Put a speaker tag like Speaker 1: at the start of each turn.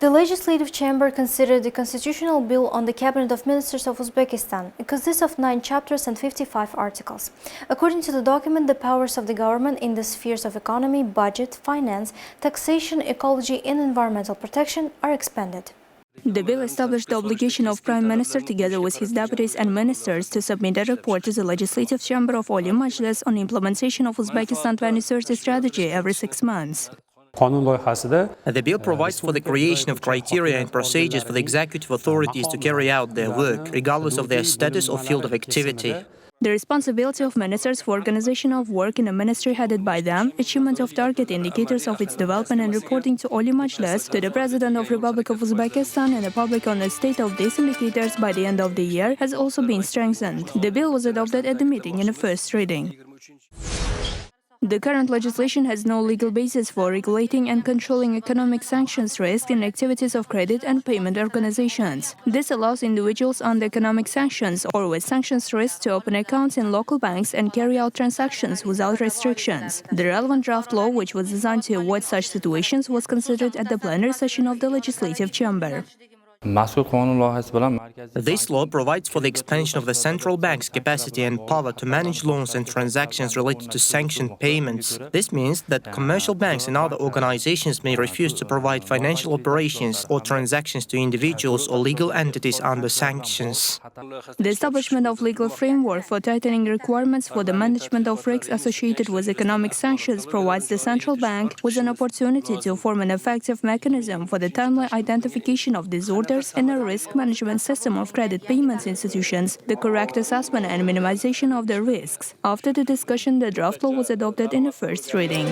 Speaker 1: The Legislative Chamber considered the constitutional bill on the Cabinet of Ministers of Uzbekistan. It consists of 9 chapters and 55 articles. According to the document, the powers of the government in the spheres of economy, budget, finance, taxation, ecology and environmental protection are expanded.
Speaker 2: The bill established the obligation of Prime Minister together with his deputies and ministers to submit a report to the Legislative Chamber of Oliy Majlis on implementation of Uzbekistan 2030 strategy every 6 months.
Speaker 3: The bill provides for the creation of criteria and procedures for the executive authorities to carry out their work, regardless of their status or field of activity.
Speaker 2: The responsibility of ministers for organization of work in a ministry headed by them, achievement of target indicators of its development and reporting to Oliy Majlis, to the President of Republic of Uzbekistan and the public on the state of these indicators by the end of the year has also been strengthened. The bill was adopted at the meeting in the first reading. The current legislation has no legal basis for regulating and controlling economic sanctions risk in activities of credit and payment organizations. This allows individuals under economic sanctions or with sanctions risk to open accounts in local banks and carry out transactions without restrictions. The relevant draft law, which was designed to avoid such situations, was considered at the plenary session of the Legislative Chamber.
Speaker 3: This law provides for the expansion of the central bank's capacity and power to manage loans and transactions related to sanctioned payments. This means that commercial banks and other organizations may refuse to provide financial operations or transactions to individuals or legal entities under sanctions.
Speaker 2: The establishment of legal framework for tightening requirements for the management of risks associated with economic sanctions provides the central bank with an opportunity to form an effective mechanism for the timely identification of disorders in a risk management system of credit payments institutions, the correct assessment and minimization of the risks. After the discussion, the draft law was adopted in the first reading.